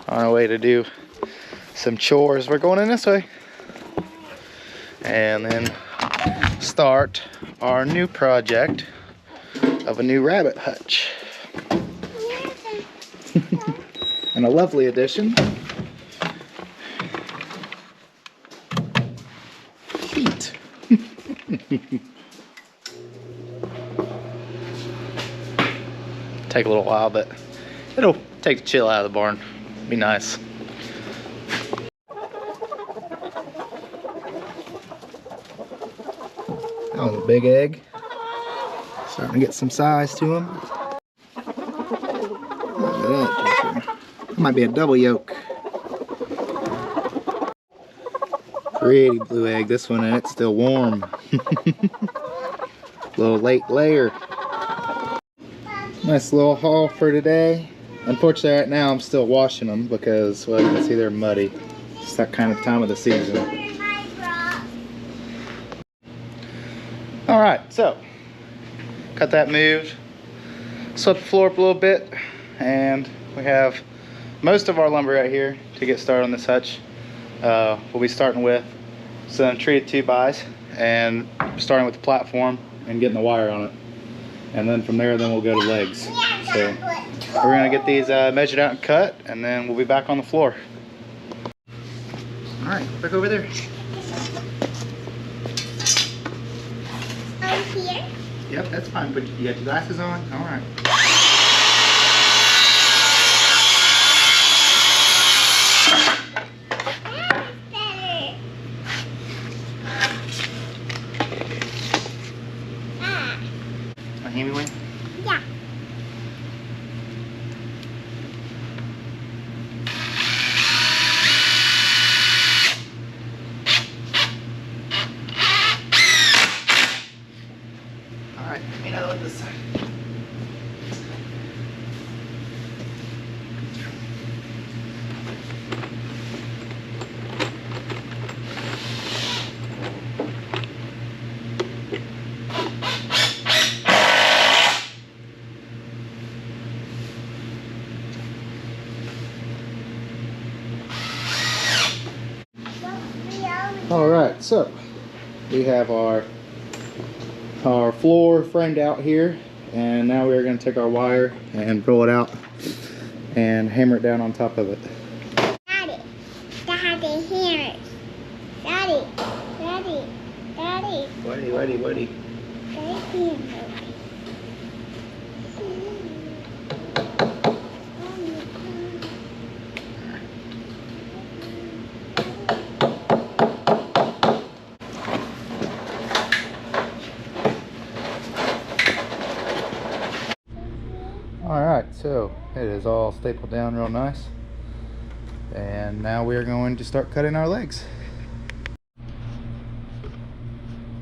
On our way to do some chores. We're going in this way. And then start our new project of a new rabbit hutch. And a lovely addition. Heat. Take a little while, but it'll take the chill out of the barn. Be nice. That was a big egg. Starting to get some size to him. Look at that joker. That might be a double yolk. Pretty blue egg, this one, and it's still warm. Little late layer. Nice little haul for today. Unfortunately, right now I'm still washing them because, well, you can see they're muddy. It's that kind of time of the season. Alright, so got that moved. Swept the floor up a little bit, and we have most of our lumber right here to get started on this hutch. We'll be starting with some treated 2x and starting with the platform and getting the wire on it. And then from there, then we'll go to legs. So we're gonna get these measured out and cut, and then we'll be back on the floor. All right, back over there. Over here? Yep, that's fine. But you got your glasses on? All right. Hand me one? Yeah. All right, give me another one this side. All right, so we have our floor framed out here, and now we're going to take our wire and roll it out and hammer it down on top of it. Daddy, Daddy, here. Daddy, Daddy, Daddy. Whitey. Daddy, here. Alright, so it is all stapled down real nice, and now we are going to start cutting our legs.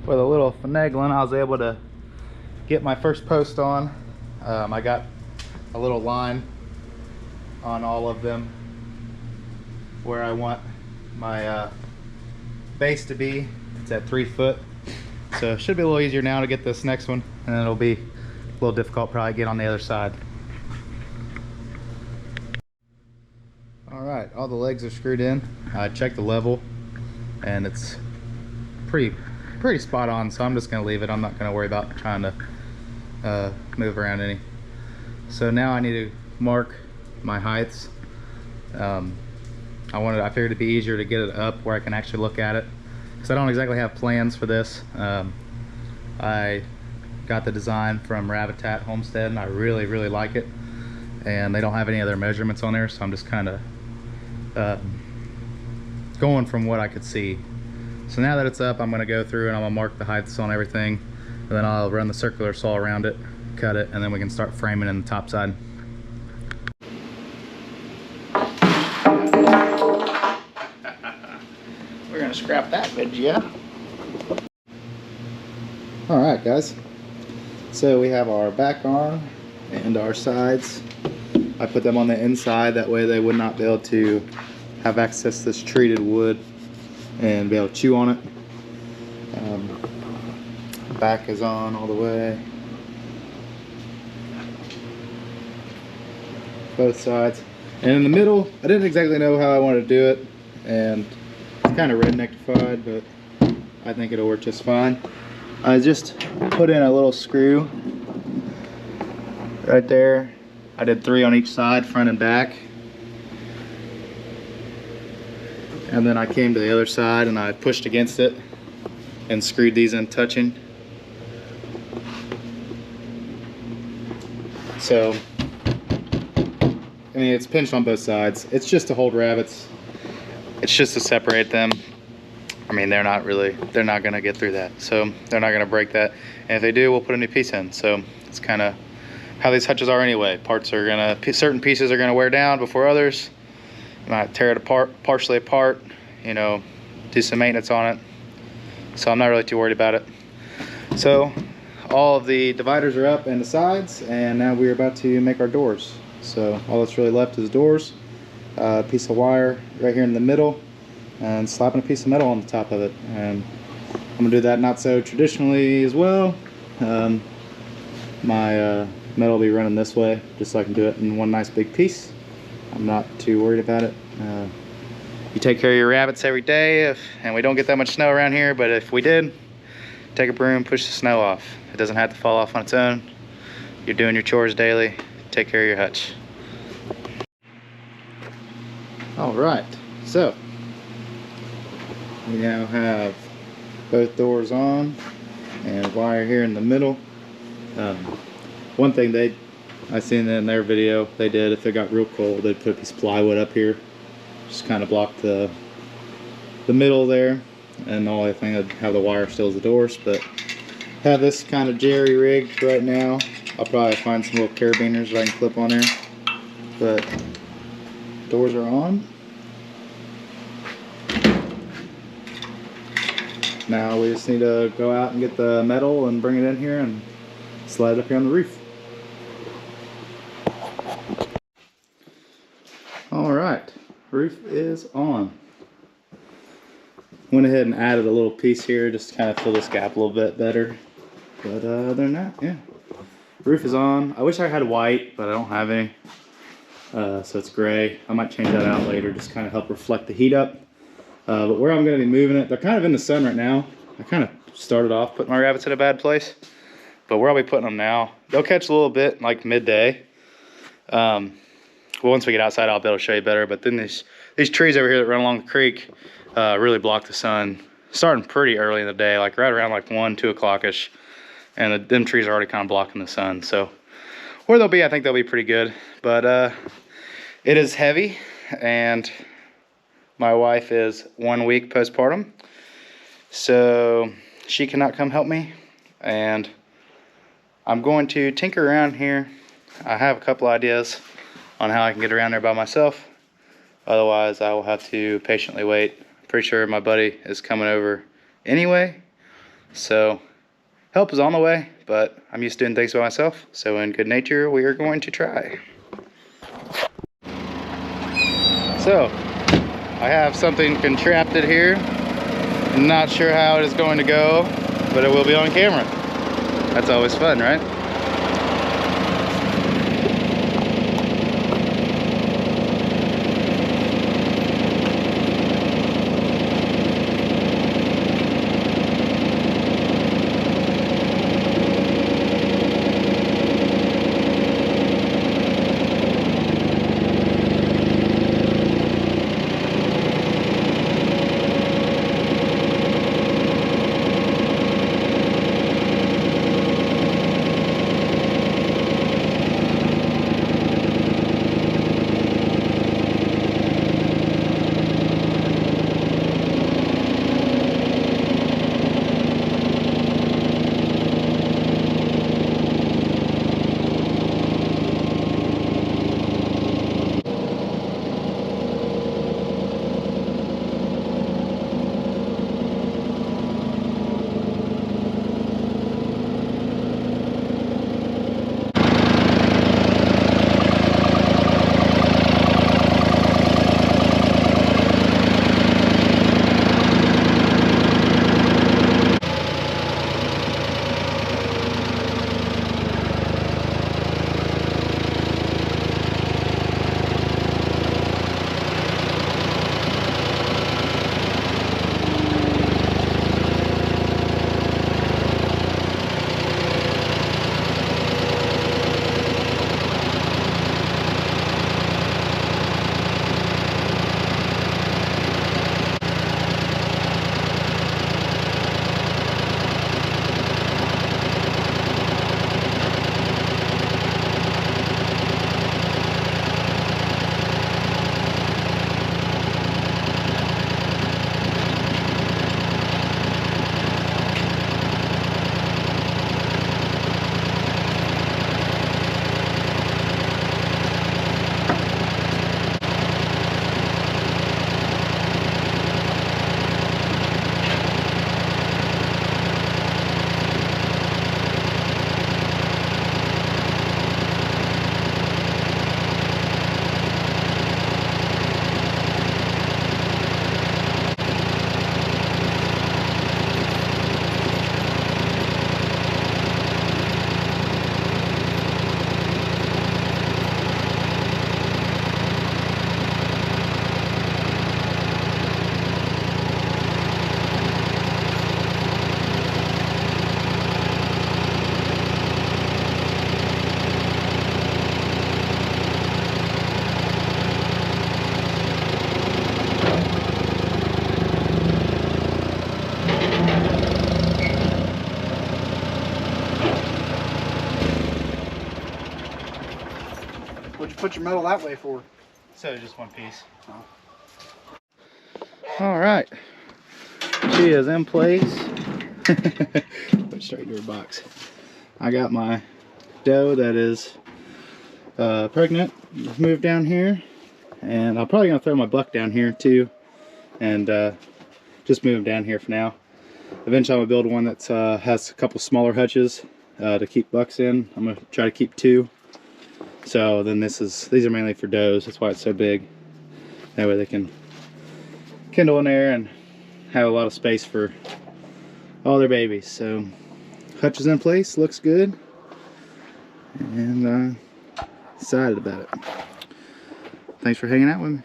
With a little finagling, I was able to get my first post on. I got a little line on all of them where I want my base to be. It's at 3 foot, so it should be a little easier now to get this next one, and then it'll be a little difficult probably get on the other side. Alright, all the legs are screwed in. I checked the level and it's pretty spot on, so I'm just going to leave it. I'm not going to worry about trying to move around any. So now I need to mark my heights. I figured it'd be easier to get it up where I can actually look at it, because I don't exactly have plans for this. I got the design from Homestead, and I really like it, and they don't have any other measurements on there, so I'm just kind of going from what I could see. So now that it's up, I'm going to go through and I'm going to mark the heights on everything, and then I'll run the circular saw around it, cut it, and then we can start framing in the top side. We're going to scrap that bit, yeah. Alright guys, so we have our back arm and our sides. I put them on the inside, that way they would not be able to have access to this treated wood and be able to chew on it. Back is on all the way. both sides. And in the middle, I didn't exactly know how I wanted to do it, and it's kind of redneckified, but I think it'll work just fine. I just put in a little screw right there. I did 3 on each side, front and back. And then I came to the other side and I pushed against it and screwed these in touching. So, I mean, it's pinched on both sides. It's just to hold rabbits. It's just to separate them. I mean, they're not gonna get through that. So they're not gonna break that. And if they do, we'll put a new piece in. So it's kind of how these hutches are anyway. Certain pieces are gonna wear down before others. You might tear it apart, partially apart, you know, do some maintenance on it. So I'm not really too worried about it. So all of the dividers are up and the sides, and now we're about to make our doors. So all that's really left is doors, a piece of wire right here in the middle, and slapping a piece of metal on the top of it. And I'm gonna do that not so traditionally as well. My metal will be running this way, just so I can do it in one nice big piece. I'm not too worried about it. You take care of your rabbits every day, and we don't get that much snow around here, but if we did, take a broom, push the snow off. It doesn't have to fall off on its own. You're doing your chores daily. Take care of your hutch. All right, so we now have both doors on and wire here in the middle. One thing I seen in their video they did, if it got real cold, they'd put a piece of plywood up here, just kind of block the middle there, and the only thing I'd have the wire still is the doors. But have this kind of jerry rigged right now. I'll probably find some little carabiners that I can clip on there. But doors are on. Now we just need to go out and get the metal and bring it in here and slide it up here on the roof. Alright, roof is on. Went ahead and added a little piece here just to kind of fill this gap a little bit better. But other than that, yeah. Roof is on. I wish I had white, but I don't have any. So it's gray. I might change that out later, just kind of help reflect the heat up. But where I'm going to be moving it, they're kind of in the sun right now. I kind of started off putting my rabbits in a bad place. But where I'll be putting them now, they'll catch a little bit like midday. Well, once we get outside, I'll be able to show you better. But then these trees over here that run along the creek really block the sun, starting pretty early in the day, like right around like 1, 2 o'clock-ish. And them trees are already kind of blocking the sun. So where they'll be, I think they'll be pretty good. But it is heavy, and my wife is 1 week postpartum, so she cannot come help me. And I'm going to tinker around here. I have a couple ideas on how I can get around there by myself. Otherwise, I will have to patiently wait. Pretty sure my buddy is coming over anyway, so help is on the way, but I'm used to doing things by myself. So in good nature, we are going to try. So I have something contrapted here. I'm not sure how it is going to go, but it will be on camera. That's always fun, right? you put your metal that way for? So just one piece. Oh. All right, she is in place. Put straight to her box. I got my doe that is pregnant, moved down here, and I'm probably gonna throw my buck down here too, and just move him down here for now. Eventually I'm gonna build one that has a couple smaller hutches to keep bucks in. I'm gonna try to keep 2. So then these are mainly for does. That's why it's so big. That way they can kindle in there and have a lot of space for all their babies. So hutch is in place, looks good, and excited about it. Thanks for hanging out with me.